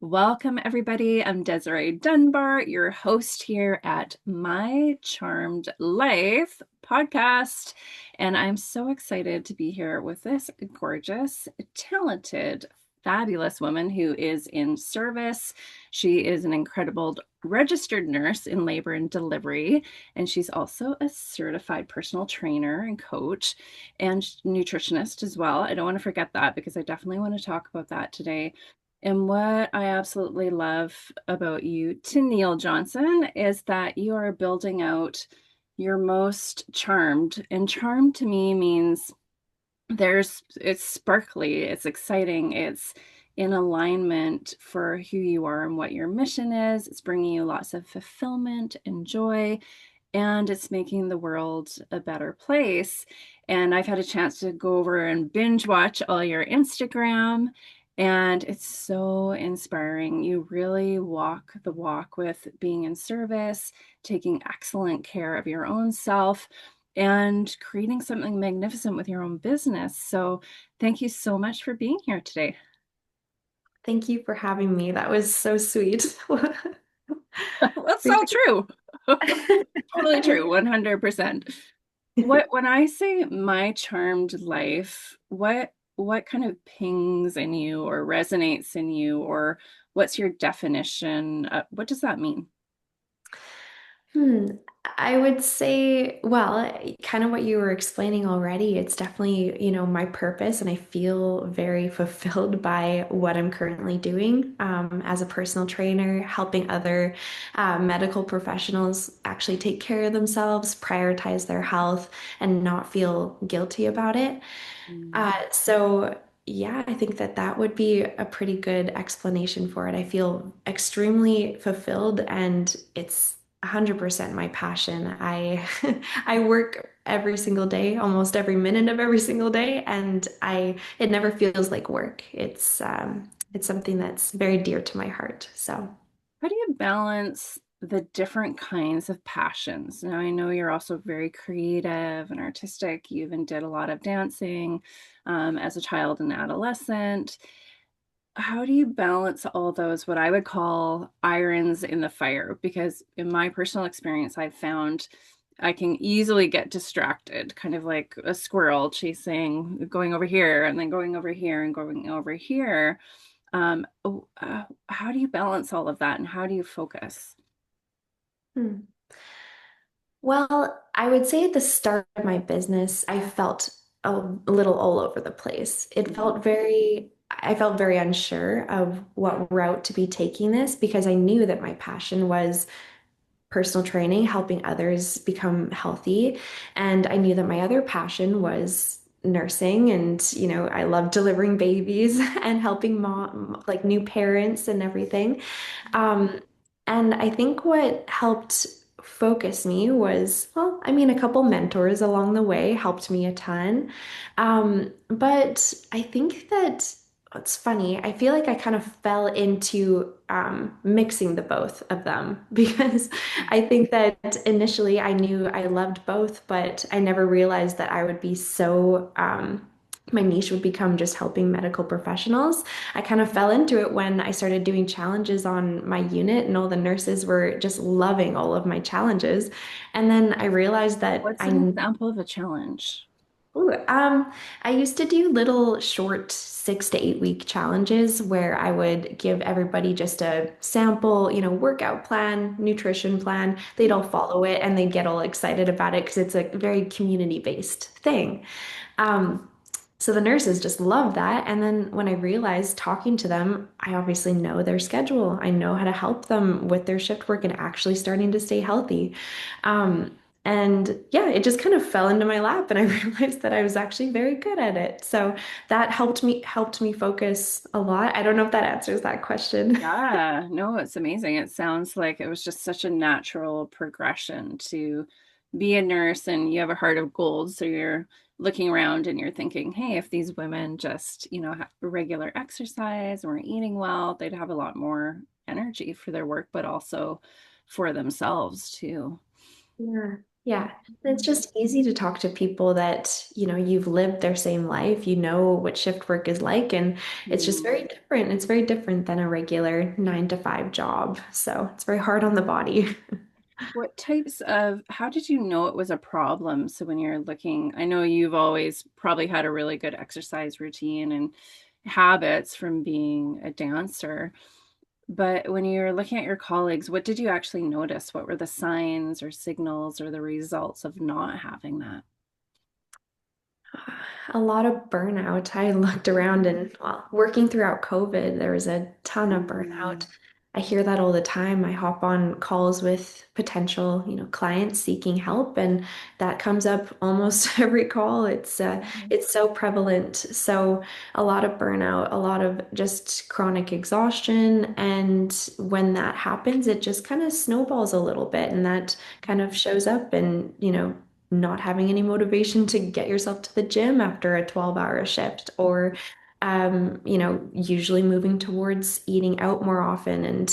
Welcome, everybody. I'm Desiree Dunbar, your host here at My Charmed Life podcast. And I'm so excited to be here with this gorgeous, talented, fabulous woman who is in service. She is an incredible registered nurse in labor and delivery, and she's also a certified personal trainer and coach and nutritionist as well. I don't want to forget that because I definitely want to talk about that today. And what I absolutely love about you, Tennille Johnson, is that you are building out your most charmed. And charmed to me means it's sparkly, it's exciting, it's in alignment for who you are and what your mission is. It's bringing you lots of fulfillment and joy, and it's making the world a better place. And I've had a chance to go over and binge watch all your Instagram, and it's so inspiring. You really walk the walk with being in service, taking excellent care of your own self, and creating something magnificent with your own business. So, thank you so much for being here today. Thank you for having me. That was so sweet. That's so true. Totally true, 100%. When I say my charmed life, what kind of pings in you or resonates in you, or what's your definition? What does that mean? Hmm. I would say, well, kind of what you were explaining already. It's definitely, my purpose, and I feel very fulfilled by what I'm currently doing as a personal trainer, helping other medical professionals actually take care of themselves, prioritize their health, and not feel guilty about it. Mm. So yeah, I think that that would be a pretty good explanation for it. I feel extremely fulfilled, and it's 100% my passion. I I work every single day, almost every minute of every single day, and I it never feels like work. It's something that's very dear to my heart. So. How do you balance the different kinds of passions? Now, I know you're also very creative and artistic. You even did a lot of dancing as a child and adolescent. How do you balance all those, what I would call irons in the fire? Because in my personal experience, I've found I can easily get distracted, kind of like a squirrel chasing, going over here and then going over here and going over here. How do you balance all of that and how do you focus? Hmm. Well, I would say at the start of my business, I felt a little all over the place. I felt very unsure of what route to be taking this because I knew that my passion was personal training, helping others become healthy. And I knew that my other passion was nursing, and I love delivering babies and helping mom like new parents and everything. um, and I think what helped focus me was, well, I mean, a couple mentors along the way helped me a ton. But I think that it's funny. I feel like I kind of fell into mixing the both of them because I think that initially I knew I loved both, but I never realized that I would be so my niche would become just helping medical professionals. I kind of fell into it when I started doing challenges on my unit, and all the nurses were just loving all of my challenges. And then I realized that What's an example of a challenge? ooh, I used to do little short 6 to 8 week challenges where I would give everybody just a sample, workout plan, nutrition plan. They'd all follow it and they'd get all excited about it because it's a very community-based thing. Um, so the nurses just love that. And then when I realized talking to them, I obviously know their schedule. I know how to help them with their shift work and actually starting to stay healthy. And yeah, it just kind of fell into my lap and I realized that I was actually very good at it. So that helped me focus a lot. I don't know if that answers that question. Yeah, no, it's amazing. It sounds like it was just such a natural progression to be a nurse and you have a heart of gold. So you're looking around and you're thinking, hey, if these women just, have regular exercise and were eating well, they'd have a lot more energy for their work, but also for themselves too. Yeah. Yeah. And it's just easy to talk to people that, you've lived their same life, you know what shift work is like, and it's just Mm. very different. It's very different than a regular 9 to 5 job. So it's very hard on the body. What types of, how did you know it was a problem? So when you're looking, I know you've always probably had a really good exercise routine and habits from being a dancer. But when you're looking at your colleagues, what did you actually notice? What were the signs or signals or the results of not having that? A lot of burnout. I looked around and, well, working throughout COVID, there was a ton of burnout. Mm. I hear that all the time. I hop on calls with potential, clients seeking help, and that comes up almost every call. It's so prevalent. So a lot of burnout, a lot of just chronic exhaustion, and when that happens, it just kind of snowballs a little bit, and that kind of shows up and, not having any motivation to get yourself to the gym after a 12-hour shift, or usually moving towards eating out more often and,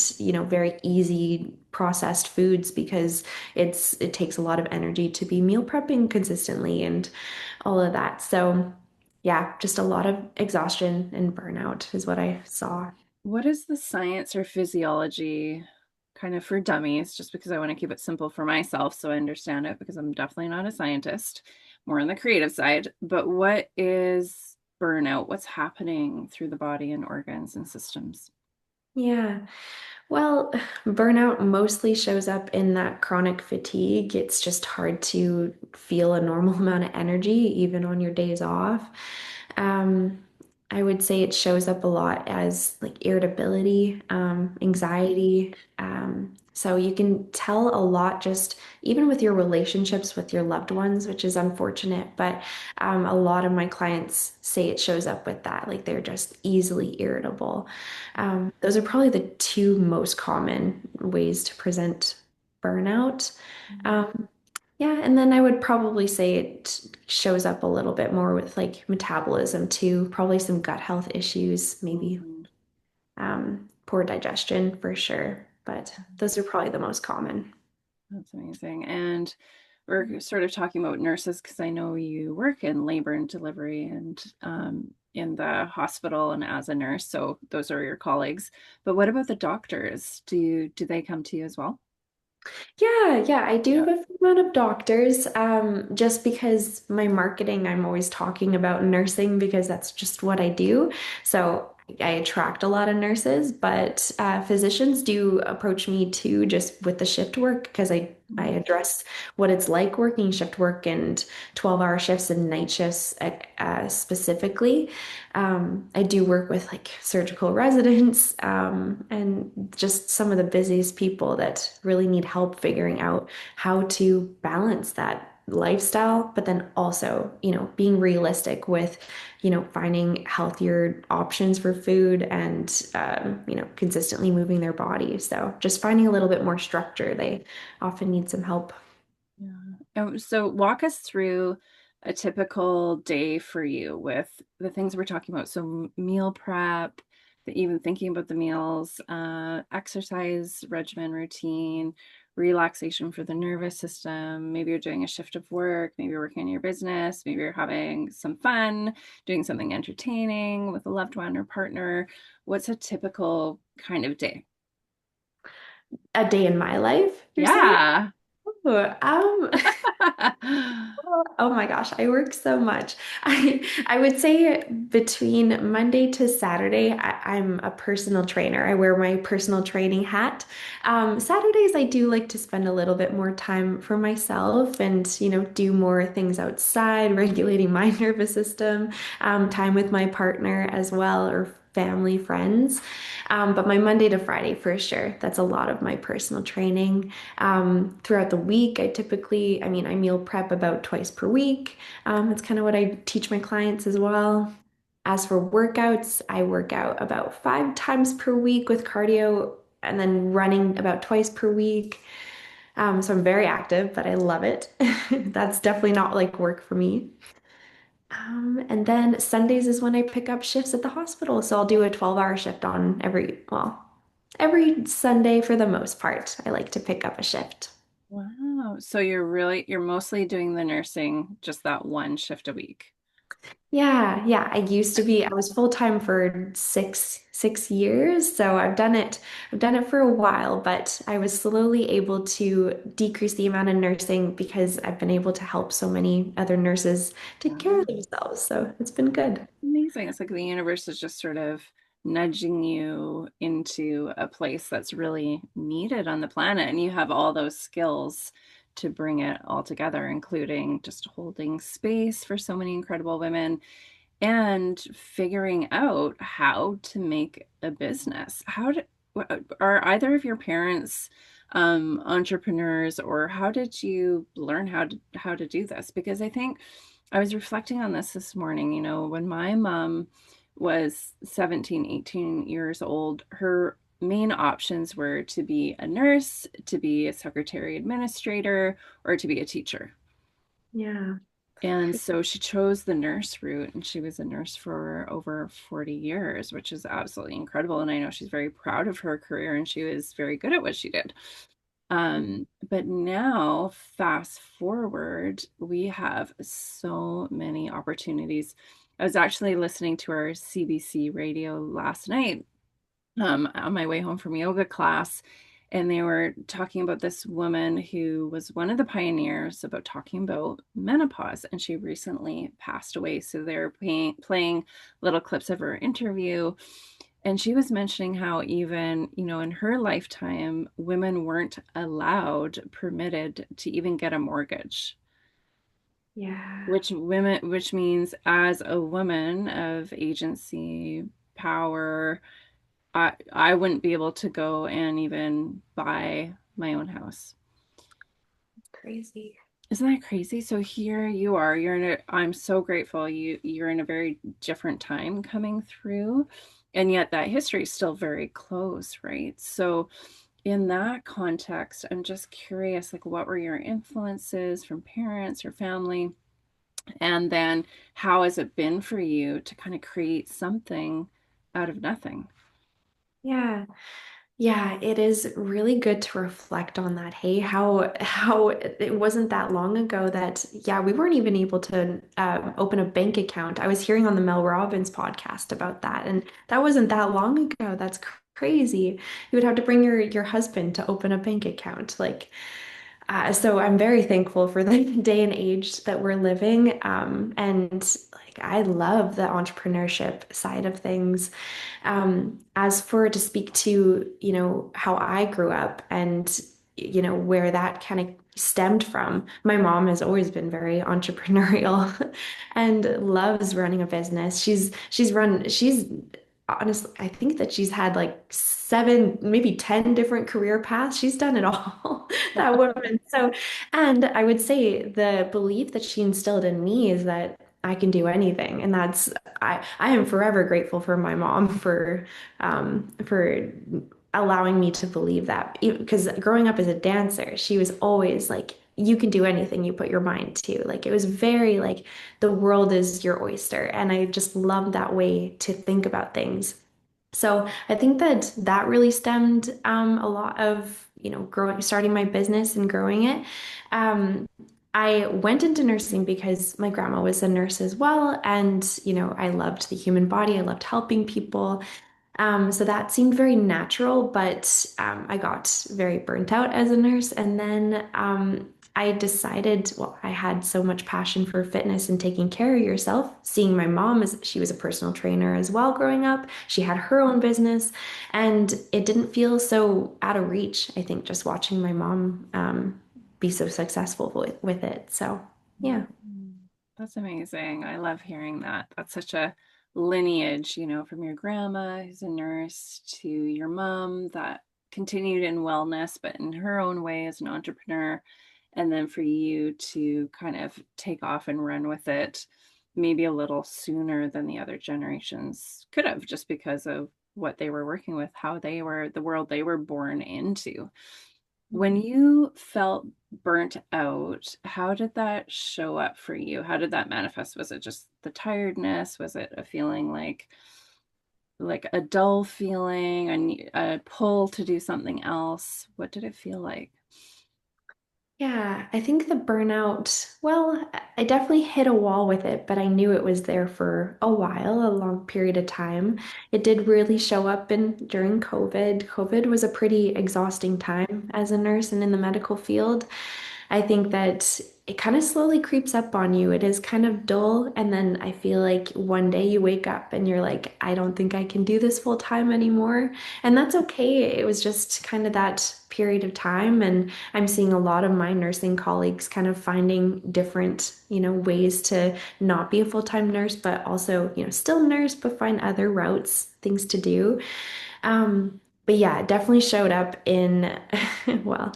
very easy processed foods because it takes a lot of energy to be meal prepping consistently and all of that. So yeah, just a lot of exhaustion and burnout is what I saw. What is the science or physiology kind of for dummies? Just because I want to keep it simple for myself so I understand it, because I'm definitely not a scientist, more on the creative side. But what is burnout? What's happening through the body and organs and systems? Yeah. Well, burnout mostly shows up in that chronic fatigue. It's just hard to feel a normal amount of energy even on your days off. Um, I would say it shows up a lot as like irritability, anxiety. So you can tell a lot just even with your relationships with your loved ones, which is unfortunate, but a lot of my clients say it shows up with that, like they're just easily irritable. Those are probably the two most common ways to present burnout. Um, yeah, and then I would probably say it shows up a little bit more with like metabolism too, probably some gut health issues, maybe Mhm. poor digestion for sure. But those are probably the most common. That's amazing. And we're sort of talking about nurses because I know you work in labor and delivery and in the hospital and as a nurse. So those are your colleagues. But what about the doctors? Do they come to you as well? Yeah, I do Yeah. have a fair amount of doctors. Just because my marketing, I'm always talking about nursing because that's just what I do. So I attract a lot of nurses, but physicians do approach me too, just with the shift work because I Mm. address what it's like working shift work and 12-hour shifts and night shifts specifically. I do work with like surgical residents, and just some of the busiest people that really need help figuring out how to balance that lifestyle, but then also, being realistic with, finding healthier options for food and, consistently moving their body. So just finding a little bit more structure. They often need some help. Yeah. So walk us through a typical day for you with the things we're talking about. So meal prep, even thinking about the meals, exercise regimen routine, relaxation for the nervous system. Maybe you're doing a shift of work, maybe you're working on your business, maybe you're having some fun, doing something entertaining with a loved one or partner. What's a typical kind of day? A day in my life, you're saying? Yeah. Ooh, oh my gosh, I work so much. I would say between Monday to Saturday, I'm a personal trainer. I wear my personal training hat. Saturdays, I do like to spend a little bit more time for myself and, do more things outside, regulating my nervous system, time with my partner as well, or family, friends. But my Monday to Friday, for sure, that's a lot of my personal training. Throughout the week, I meal prep about twice per week. It's kind of what I teach my clients as well. As for workouts, I work out about 5 times per week with cardio and then running about twice per week. So I'm very active, but I love it. That's definitely not like work for me. And then Sundays is when I pick up shifts at the hospital. So I'll do a 12-hour shift on every Sunday for the most part. I like to pick up a shift. Wow. Oh, so you're mostly doing the nursing just that one shift a week. Yeah, yeah. I was full time for six years, so I've done it for a while, but I was slowly able to decrease the amount of nursing because I've been able to help so many other nurses take care of themselves. So it's been good. Amazing. It's like the universe is just sort of nudging you into a place that's really needed on the planet. And you have all those skills to bring it all together, including just holding space for so many incredible women and figuring out how to make a business. Are either of your parents entrepreneurs, or how did you learn how to do this? Because I think I was reflecting on this morning. When my mom was 17, 18 years old, her main options were to be a nurse, to be a secretary administrator, or to be a teacher. Yeah. And so she chose the nurse route, and she was a nurse for over 40 years, which is absolutely incredible. And I know she's very proud of her career, and she was very good at what she did. But now, fast forward, we have so many opportunities. I was actually listening to our CBC radio last night, on my way home from yoga class, and they were talking about this woman who was one of the pioneers about talking about menopause, and she recently passed away. So they're playing little clips of her interview, and she was mentioning how even, in her lifetime, women weren't allowed, permitted to even get a mortgage. Yeah. Which means, as a woman of agency, power, I wouldn't be able to go and even buy my own house. Crazy. Isn't that crazy? So here you are. I'm so grateful you're in a very different time coming through. And yet that history is still very close, right? So in that context, I'm just curious, like, what were your influences from parents or family? And then how has it been for you to kind of create something out of nothing? Yeah. Yeah, it is really good to reflect on that. Hey, how it wasn't that long ago that yeah, we weren't even able to open a bank account. I was hearing on the Mel Robbins podcast about that, and that wasn't that long ago. That's crazy. You would have to bring your husband to open a bank account. So I'm very thankful for the day and age that we're living. And like I love the entrepreneurship side of things. As for to speak to, how I grew up and, where that kind of stemmed from, my mom has always been very entrepreneurial and loves running a business. She's honestly, I think that she's had like seven, maybe 10 different career paths. She's done it all, that woman. So, and I would say the belief that she instilled in me is that I can do anything. And I am forever grateful for my mom for allowing me to believe that. Because growing up as a dancer, she was always like, you can do anything you put your mind to. Like it was very like the world is your oyster. And I just love that way to think about things. So I think that that really stemmed a lot of, starting my business and growing it. Um, I went into nursing because my grandma was a nurse as well. And, I loved the human body. I loved helping people. So that seemed very natural, but I got very burnt out as a nurse. And then I decided, well, I had so much passion for fitness and taking care of yourself. Seeing my mom as she was a personal trainer as well growing up, she had her own business, and it didn't feel so out of reach. I think just watching my mom be so successful with it. So, yeah. That's amazing. I love hearing that. That's such a lineage, from your grandma who's a nurse to your mom that continued in wellness, but in her own way as an entrepreneur. And then for you to kind of take off and run with it maybe a little sooner than the other generations could have, just because of what they were working with, how they were, the world they were born into. When you felt burnt out, how did that show up for you? How did that manifest? Was it just the tiredness? Was it a feeling like a dull feeling, a pull to do something else? What did it feel like? Yeah, I think the burnout, well, I definitely hit a wall with it, but I knew it was there for a while, a long period of time. It did really show up in during COVID. COVID was a pretty exhausting time as a nurse and in the medical field. I think that it kind of slowly creeps up on you. It is kind of dull, and then I feel like one day you wake up and you're like, I don't think I can do this full time anymore. And that's okay. It was just kind of that period of time, and I'm seeing a lot of my nursing colleagues kind of finding different, ways to not be a full-time nurse, but also, still nurse, but find other routes, things to do. But yeah, it definitely showed up in, well,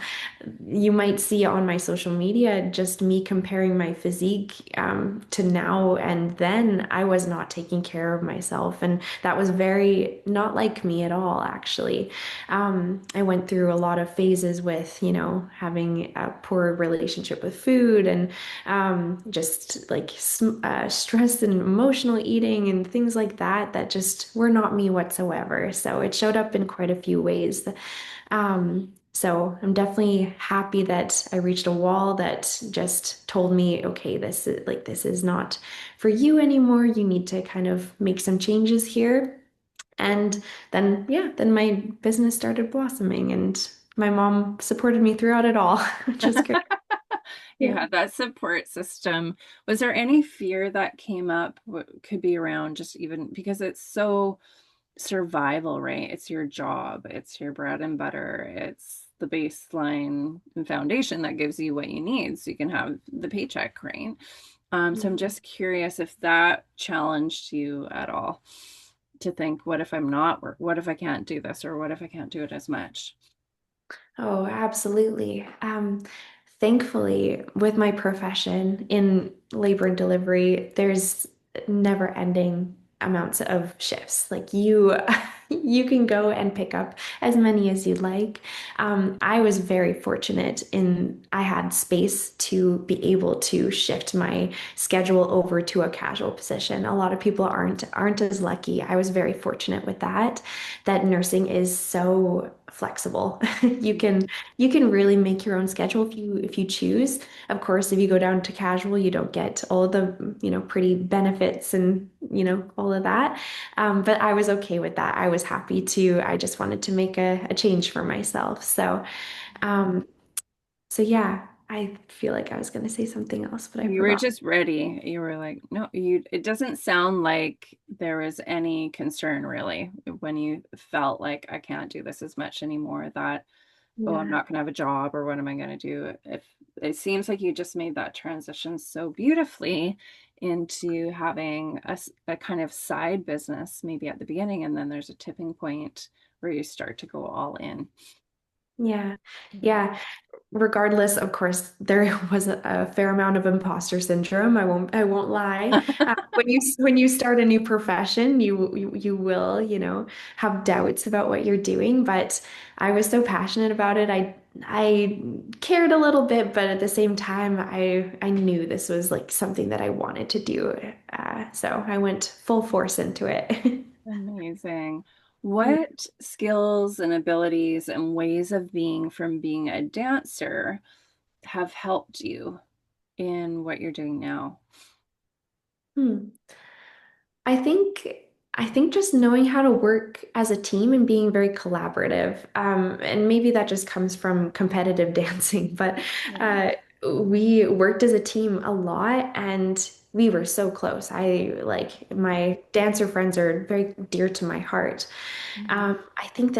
you might see on my social media just me comparing my physique to now and then. I was not taking care of myself, and that was very not like me at all, actually. I went through a lot of phases with, having a poor relationship with food and just like stress and emotional eating and things like that that just were not me whatsoever. So it showed up in quite a few ways. So I'm definitely happy that I reached a wall that just told me, okay, this is not for you anymore. You need to kind of make some changes here. And then, yeah, then my business started blossoming and my mom supported me throughout it all, which is great. You Yeah. had that support system. Was there any fear that came up? What could be around just even because it's so survival, right? It's your job, it's your bread and butter, it's the baseline and foundation that gives you what you need so you can have the paycheck, right? So I'm just curious if that challenged you at all to think, what if I'm not work? What if I can't do this? Or what if I can't do it as much? Oh, absolutely. Thankfully, with my profession in labor and delivery, there's never ending amounts of shifts. Like you, you can go and pick up as many as you'd like. I was very fortunate in I had space to be able to shift my schedule over to a casual position. A lot of people aren't as lucky. I was very fortunate with that, that nursing is so flexible. You can really make your own schedule if you choose. Of course, if you go down to casual, you don't get all of the, pretty benefits and, all of that. But I was okay with that. I was happy to, I just wanted to make a change for myself. Um, so yeah, I feel like I was going to say something else, but I You were forgot. just ready. You were like, no, it doesn't sound like there was any concern really when you felt like I can't do this as much anymore, that, oh, I'm Yeah. not going to have a job or what am I going to do? If it seems like you just made that transition so beautifully into having a kind of side business maybe at the beginning, and then there's a tipping point where you start to go all in. Yeah. Yeah. Regardless, of course, there was a fair amount of imposter syndrome. I won't lie. When you start a new profession, you will, have doubts about what you're doing. But I was so passionate about it. I cared a little bit, but at the same time, I knew this was like something that I wanted to do. So I went full force into it. Amazing. Yeah. What skills and abilities and ways of being from being a dancer have helped you in what you're doing now? Hmm. I think I think just knowing how to work as a team and being very collaborative. And maybe that just comes from competitive dancing, but Yeah. uh, we worked as a team a lot and we were so close. I like my dancer friends are very dear to my heart. Mhm. I think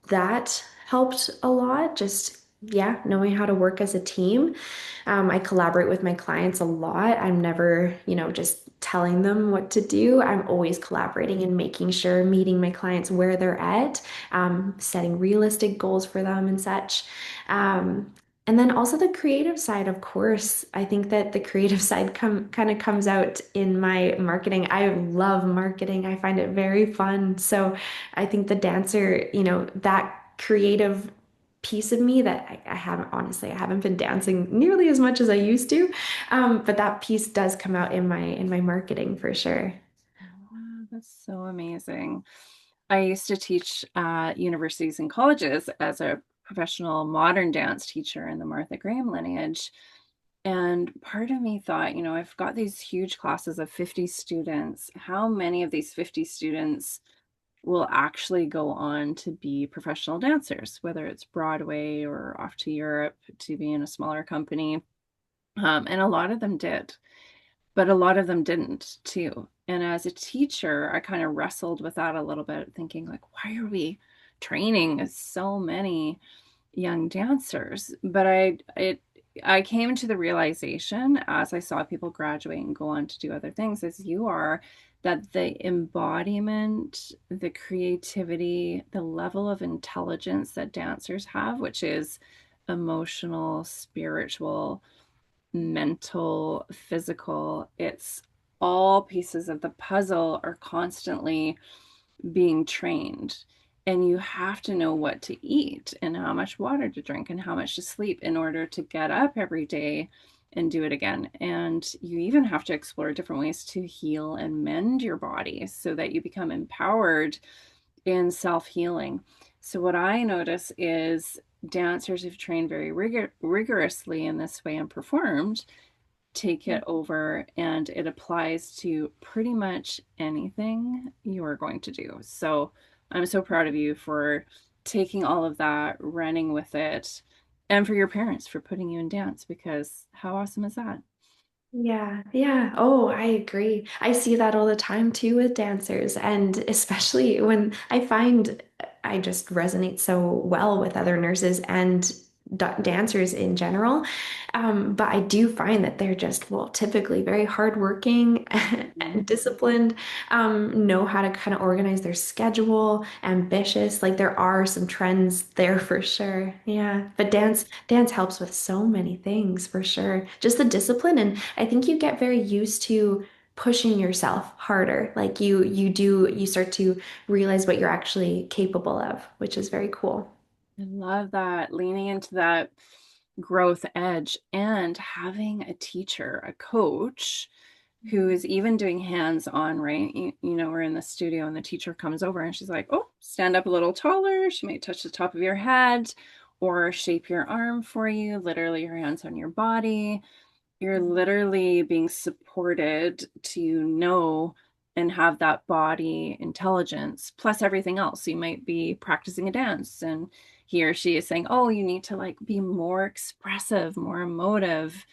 that helped a lot. Just, yeah, knowing how to work as a team. I collaborate with my clients a lot. I'm never, just telling them what to do. I'm always collaborating and making sure meeting my clients where they're at, setting realistic goals for them and such. And then also the creative side, of course. I think that the creative side kind of comes out in my marketing. I love marketing. I find it very fun. So I think the dancer, that creative piece of me that I haven't, honestly, I haven't been dancing nearly as much as I used to. But that piece does come out in my marketing for sure. Wow, that's so amazing. I used to teach universities and colleges as a professional modern dance teacher in the Martha Graham lineage. And part of me thought, I've got these huge classes of 50 students. How many of these 50 students will actually go on to be professional dancers, whether it's Broadway or off to Europe to be in a smaller company? And a lot of them did, but a lot of them didn't too. And as a teacher, I kind of wrestled with that a little bit, thinking like, why are we training so many young dancers? But I came to the realization as I saw people graduate and go on to do other things as you are, that the embodiment, the creativity, the level of intelligence that dancers have, which is emotional, spiritual, mental, physical, it's all pieces of the puzzle are constantly being trained. And you have to know what to eat and how much water to drink and how much to sleep in order to get up every day and do it again. And you even have to explore different ways to heal and mend your body so that you become empowered in self-healing. So what I notice is dancers who've trained very rigorously in this way and performed take it over, and it applies to pretty much anything you are going to do. So I'm so proud of you for taking all of that, running with it, and for your parents for putting you in dance, because how awesome is that? Yeah, yeah. Oh, I agree. I see that all the time too with dancers, and especially when I find I just resonate so well with other nurses and dancers in general. But I do find that they're just, well, typically very hardworking Mhm. and disciplined, know how to kind of organize their schedule, ambitious. Like there are some trends there for sure. Yeah. But dance helps with so many things for sure. Just the discipline, and I think you get very used to pushing yourself harder. Like you start to realize what you're actually capable of, which is very cool. I love that, leaning into that growth edge and having a teacher, a coach who is even doing hands-on, right? We're in the studio and the teacher comes over and she's like, oh, stand up a little taller. She may touch the top of your head or shape your arm for you, literally her hands on your body. You're literally being supported to know and have that body intelligence plus everything else. You might be practicing a dance and he or she is saying, oh, you need to like be more expressive, more emotive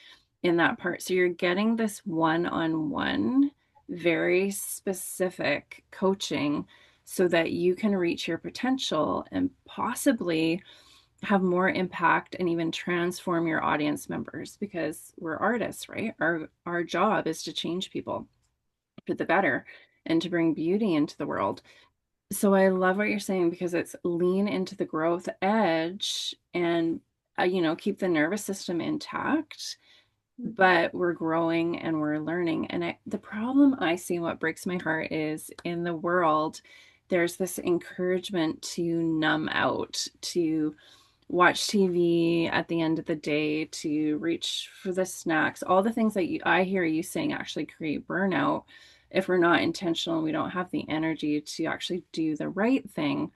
in that part. So you're getting this one-on-one, very specific coaching so that you can reach your potential and possibly have more impact and even transform your audience members, because we're artists, right? Our job is to change people for the better and to bring beauty into the world. So I love what you're saying, because it's lean into the growth edge and keep the nervous system intact, but we're growing and we're learning. And the problem I see, what breaks my heart, is in the world there's this encouragement to numb out, to watch TV at the end of the day, to reach for the snacks, all the things that I hear you saying actually create burnout. If we're not intentional and we don't have the energy to actually do the right thing,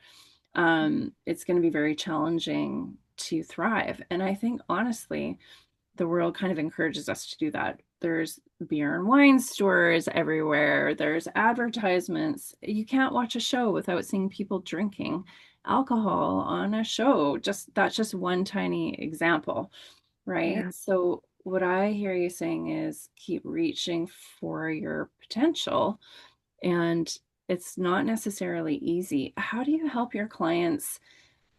it's going to be very challenging to thrive. And I think honestly, the world kind of encourages us to do that. There's beer and wine stores everywhere. There's advertisements. You can't watch a show without seeing people drinking alcohol on a show. Just that's just one tiny example, right? Yeah. So what I hear you saying is keep reaching for your potential, and it's not necessarily easy. How do you help your clients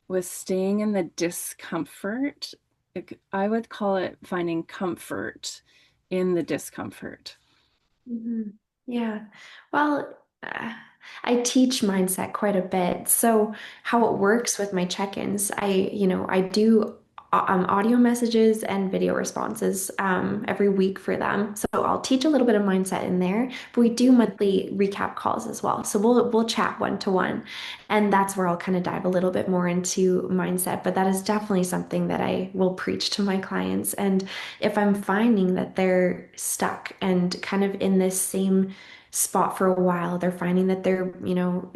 with staying in the discomfort? I would call it finding comfort in the discomfort. Mhm. Yeah. Well, I teach mindset quite a bit. So how it works with my check-ins, I do audio messages and video responses every week for them. So I'll teach a little bit of mindset in there, but we do monthly recap calls as well. So we'll chat one to one, and that's where I'll kind of dive a little bit more into mindset. But that is definitely something that I will preach to my clients. And if I'm finding that they're stuck and kind of in this same spot for a while, they're finding that they're,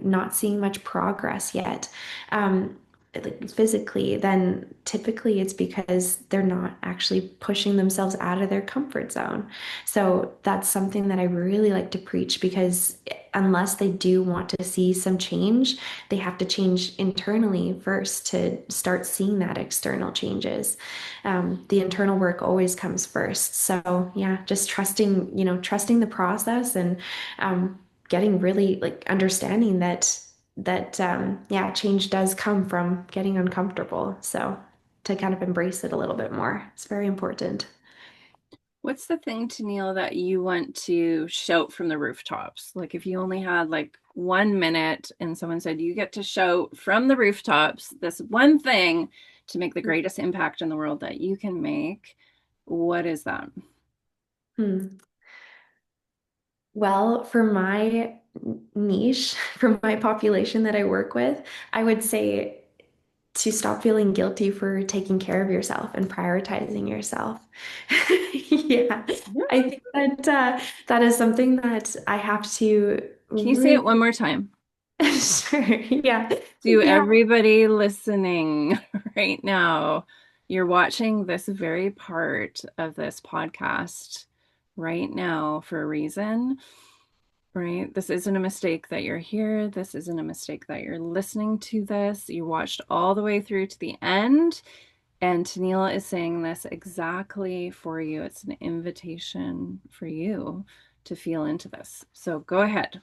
not seeing much progress yet. Um, like physically, then typically it's because they're not actually pushing themselves out of their comfort zone. So that's something that I really like to preach because unless they do want to see some change, they have to change internally first to start seeing that external changes. The internal work always comes first. So yeah, just trusting, trusting the process and getting really like understanding that yeah, change does come from getting uncomfortable. So to kind of embrace it a little bit more, it's very important. What's the thing, Tennille, that you want to shout from the rooftops? Like if you only had like 1 minute and someone said you get to shout from the rooftops this one thing to make the greatest impact in the world that you can make, what is that? Hmm. Well, for my niche, for my population that I work with, I would say to stop feeling guilty for taking care of yourself and prioritizing yourself. Yeah, I think that that is something that I have to Can you say it really one more time? sure. Yeah. To Yeah. everybody listening right now, you're watching this very part of this podcast right now for a reason, right? This isn't a mistake that you're here. This isn't a mistake that you're listening to this. You watched all the way through to the end. And Tennille is saying this exactly for you. It's an invitation for you to feel into this. So go ahead.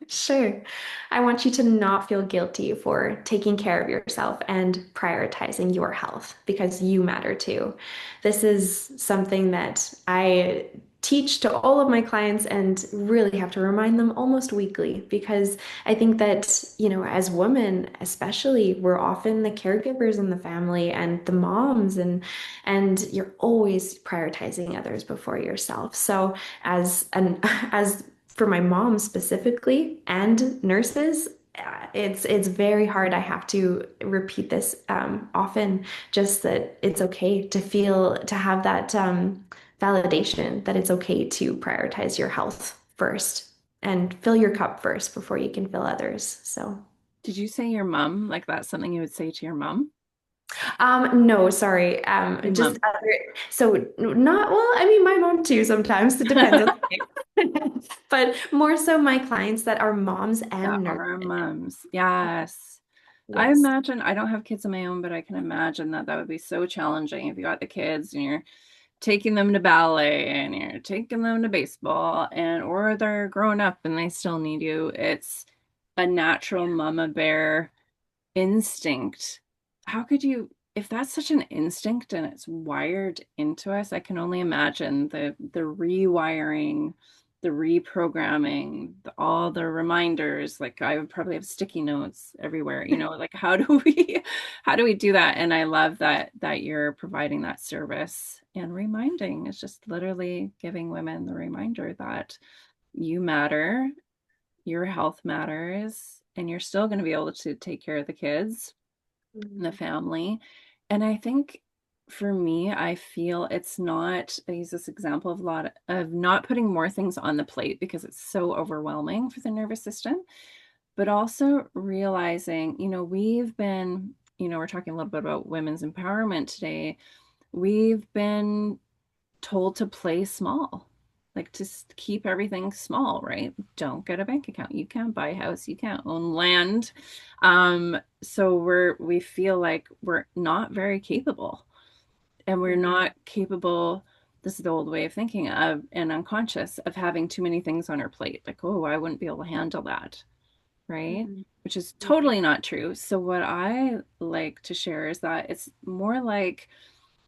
Sure. I want you to not feel guilty for taking care of yourself and prioritizing your health because you matter too. This is something that I teach to all of my clients and really have to remind them almost weekly because I think that, as women, especially, we're often the caregivers in the family and the moms and you're always prioritizing others before yourself. So as for my mom specifically and nurses, it's very hard. I have to repeat this often, just that it's okay to have that validation that it's okay to prioritize your health first and fill your cup first before you can fill others. So. Did you say your mom? Like that's something you would say to your mom? No, sorry. Your Just mom. other, so not, well, I mean, my mom too sometimes. It depends on the case. But more so my clients that are moms That and nurses. are moms. Yes. I Yes. imagine, I don't have kids of my own, but I can imagine that that would be so challenging if you got the kids and you're taking them to ballet and you're taking them to baseball and or they're grown up and they still need you. It's a natural mama bear instinct. How could you, if that's such an instinct and it's wired into us, I can only imagine the rewiring, the reprogramming, all the reminders. Like I would probably have sticky notes everywhere, like how do we how do we do that? And I love that you're providing that service and reminding. It's just literally giving women the reminder that you matter, your health matters, and you're still going to be able to take care of the kids and the Mhm. family. And I think for me, I feel it's not, I use this example of a lot of not putting more things on the plate because it's so overwhelming for the nervous system, but also realizing, we're talking a little bit about women's empowerment today. We've been told to play small, like to keep everything small, right? Don't get a bank account. You can't buy a house. You can't own land. So we feel like we're not very capable, and we're not capable. This is the old way of thinking of and unconscious of having too many things on our plate. Like, oh, I wouldn't be able to handle that, right? Mhm. Which is Mhm. totally not true. So what I like to share is that it's more like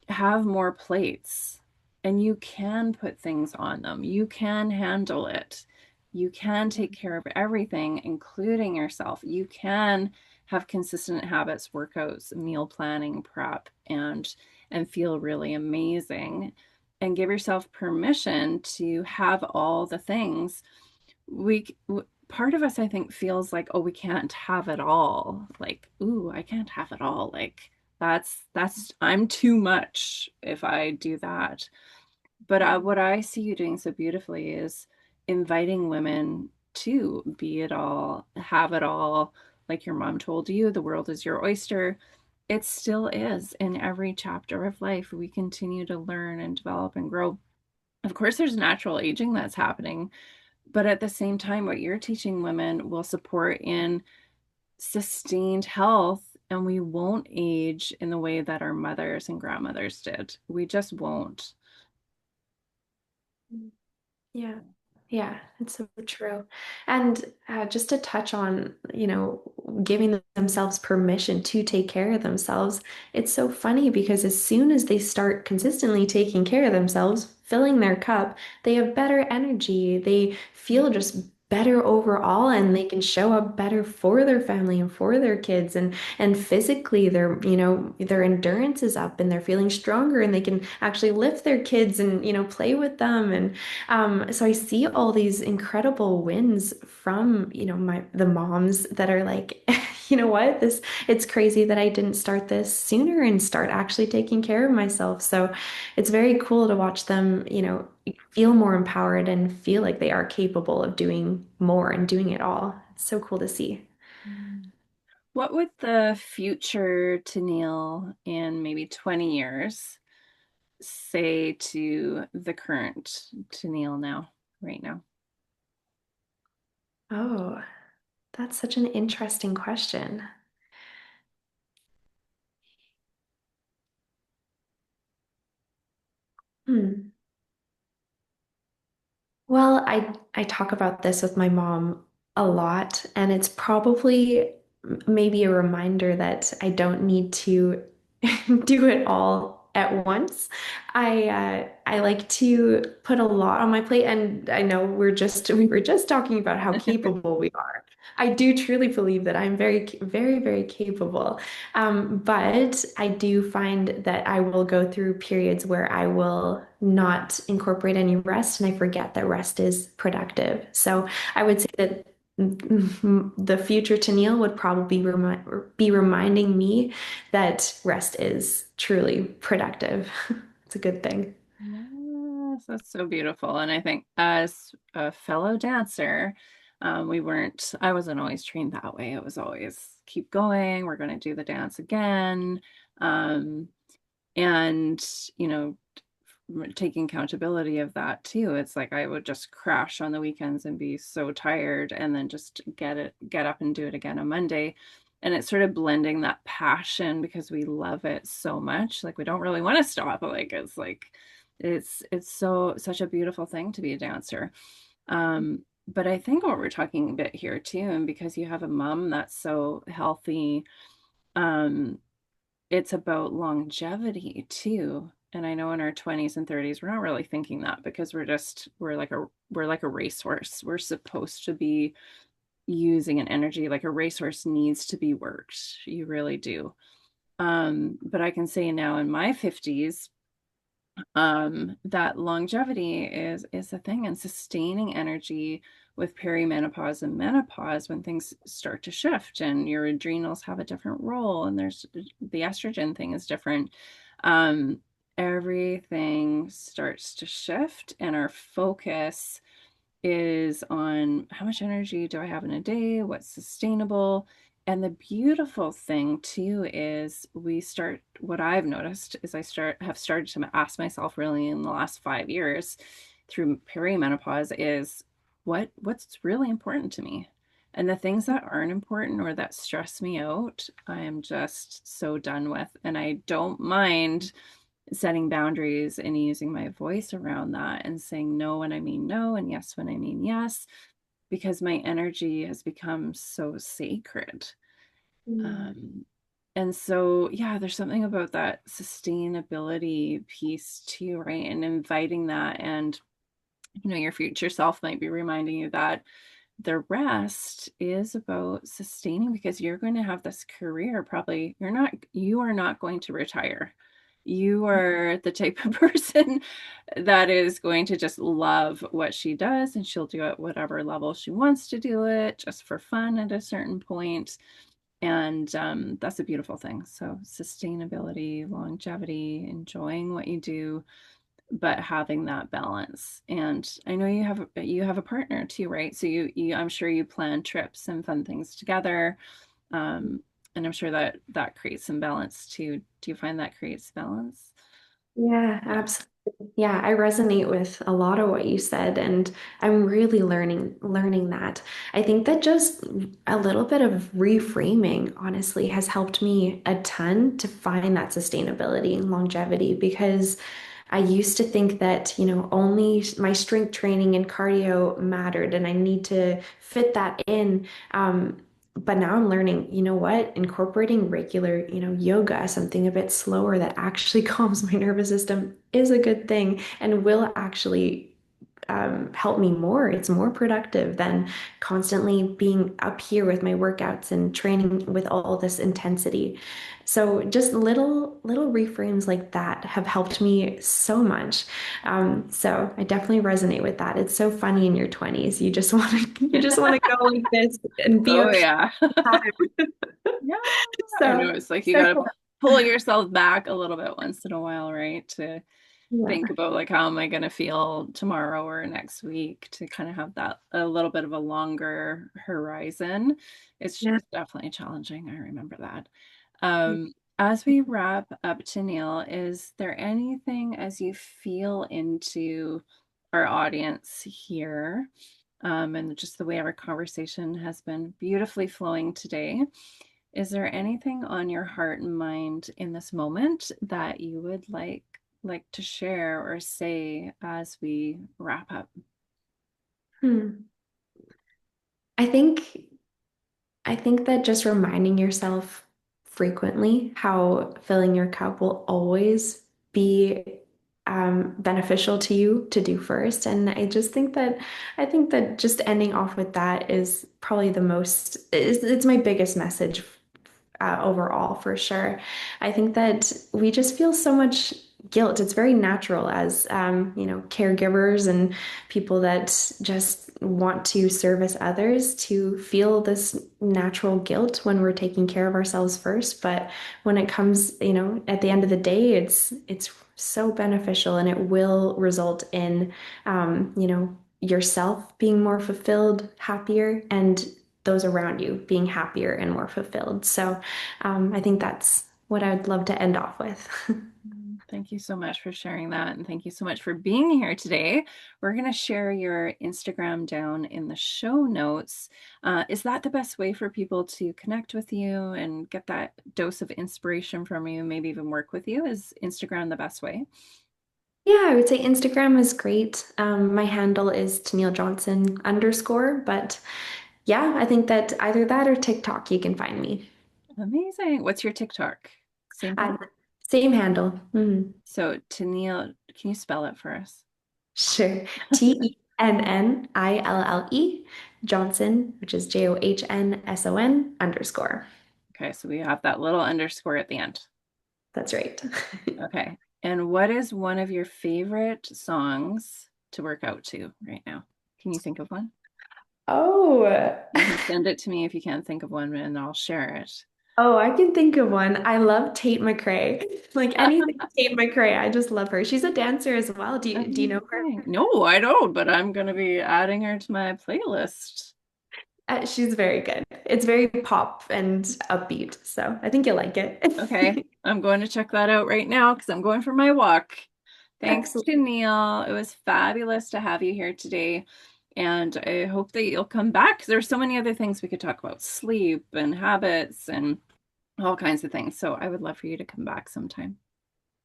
have more plates and you can put things on them. You can handle it. You can take care of everything, including yourself. You can have consistent habits, workouts, meal planning, prep, and feel really amazing. And give yourself permission to have all the things. We Part of us, I think, feels like, oh, we can't have it all. Like, ooh, I can't have it all. Like that's I'm too much if I do that. But what I see you doing so beautifully is inviting women to be it all, have it all, like your mom told you, the world is your oyster. It still is in every chapter of life. We continue to learn and develop and grow. Of course, there's natural aging that's happening, but at the same time, what you're teaching women will support in sustained health, and we won't age in the way that our mothers and grandmothers did. We just won't. Yeah. Yeah, it's so true. And just to touch on, giving themselves permission to take care of themselves, it's so funny because as soon as they start consistently taking care of themselves, filling their cup, they have better energy. They feel just better overall, and they can show up better for their family and for their kids. And physically, their endurance is up and they're feeling stronger, and they can actually lift their kids and, play with them. And so I see all these incredible wins from, the moms that are like, you know what, it's crazy that I didn't start this sooner and start actually taking care of myself. So it's very cool to watch them, feel more empowered and feel like they are capable of doing more and doing it all. It's so cool to see. What would the future Tennille in maybe 20 years say to the current Tennille now, right now? Oh, that's such an interesting question. Hmm. Well, I talk about this with my mom a lot, and it's probably maybe a reminder that I don't need to do it all at once. I like to put a lot on my plate, and I know we were just talking about how capable we are. I do truly believe that I'm very, very, very capable. But I do find that I will go through periods where I will not incorporate any rest, and I forget that rest is productive. So I would say that the future Tennille would probably be reminding me that rest is truly productive. It's a good thing. Yes, that's so beautiful. And I think as a fellow dancer, I wasn't always trained that way. It was always keep going, we're going to do the dance again. Um, and, you know, taking accountability of that too. It's like I would just crash on the weekends and be so tired and then just get up and do it again on Monday. And it's sort of blending that passion because we love it so much. Like we don't really want to stop. It's so such a beautiful thing to be a dancer. But I think what we're talking a bit here too, and because you have a mom that's so healthy, um, it's about longevity too. And I know in our 20s and 30s, we're not really thinking that because we're like a racehorse. We're supposed to be using an energy like a racehorse needs to be worked. You really do. But I can say now in my 50s, that longevity is a thing, and sustaining energy with perimenopause and menopause when things start to shift and your adrenals have a different role and there's the estrogen thing is different. um Everything starts to shift and our focus is on how much energy do I have in a day, what's sustainable. And the beautiful thing too is what I've noticed is have started to ask myself really in the last 5 years through perimenopause is what's really important to me. And the things that aren't important or that stress me out, I am just so done with. And I don't mind setting boundaries and using my voice around that and saying no when I mean no and yes when I mean yes, because my energy has become so sacred. Mm. Um, and so, yeah, there's something about that sustainability piece too, right? And inviting that, and your future self might be reminding you that the rest is about sustaining because you're going to have this career. Probably you are not going to retire. You are the type of person that is going to just love what she does and she'll do it whatever level she wants to do it just for fun at a certain point. And that's a beautiful thing. So sustainability, longevity, enjoying what you do, but having that balance. And I know you have a partner too, right? So you I'm sure you plan trips and fun things together. And I'm sure that that creates some balance too. Do you find that creates balance? Yeah, Yeah. absolutely. Yeah, I resonate with a lot of what you said, and I'm really learning that. I think that just a little bit of reframing, honestly, has helped me a ton to find that sustainability and longevity because I used to think that, only my strength training and cardio mattered and I need to fit that in. But now I'm learning, you know what? Incorporating regular, yoga, something a bit slower that actually calms my nervous system is a good thing and will actually help me more. It's more productive than constantly being up here with my workouts and training with all this intensity. So just little reframes like that have helped me so much. So I definitely resonate with that. It's so funny in your 20s. You just want to go like this and be Oh okay yeah. all the time. Yeah. I know. So It's like you so gotta pull yourself back a little bit once in a while, right? To think yeah. about like how am I gonna feel tomorrow or next week to kind of have that a little bit of a longer horizon. Yeah. It's definitely challenging. I remember that. As we wrap up, Tennille, is there anything as you feel into our audience here, and just the way our conversation has been beautifully flowing today? Is there anything on your heart and mind in this moment that you would like to share or say as we wrap up? Hmm. I think I think that just reminding yourself frequently how filling your cup will always be beneficial to you to do first. And I think that just ending off with that is probably it's my biggest message overall for sure. I think that we just feel so much guilt. It's very natural as caregivers and people that just want to service others to feel this natural guilt when we're taking care of ourselves first. But when it comes, at the end of the day, it's so beneficial and it will result in yourself being more fulfilled, happier, and those around you being happier and more fulfilled. So I think that's what I would love to end off with. Thank you so much for sharing that. And thank you so much for being here today. We're going to share your Instagram down in the show notes. Is that the best way for people to connect with you and get that dose of inspiration from you, maybe even work with you? Is Instagram the best way? Yeah, I would say Instagram is great. My handle is Tennille Johnson _, but yeah, I think that either that or TikTok, you can find me. Amazing. What's your TikTok? Same thing? Uh, Same handle. Mhm. So, Tennille, can you spell it for us? Sure. TENNILLE Johnson, which is JOHNSON _. Okay, so we have that little underscore at the end. That's right. Okay. And what is one of your favorite songs to work out to right now? Can you think of one? Oh, You can send it to me if you can't think of one, and I'll share it. oh, I can think of one. I love Tate McRae. Like anything Tate McRae, I just love her. She's a dancer as well. Do you know her? Amazing. No, I don't, but I'm going to be adding her to my playlist. She's very good. It's very pop and upbeat, so I think you'll like it. Okay, I'm going to check that out right now because I'm going for my walk. Thanks, Excellent. Tennille. It was fabulous to have you here today. And I hope that you'll come back. There's so many other things we could talk about, sleep and habits and all kinds of things. So I would love for you to come back sometime.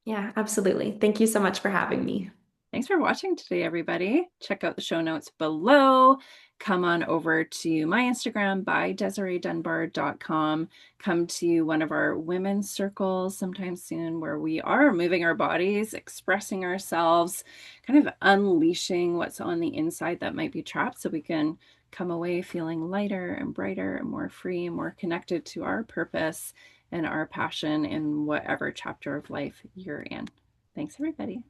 Yeah, absolutely. Thank you so much for having me. Thanks for watching today, everybody. Check out the show notes below. Come on over to my Instagram by DesireeDunbar.com. Come to one of our women's circles sometime soon where we are moving our bodies, expressing ourselves, kind of unleashing what's on the inside that might be trapped so we can come away feeling lighter and brighter and more free and more connected to our purpose and our passion in whatever chapter of life you're in. Thanks, everybody.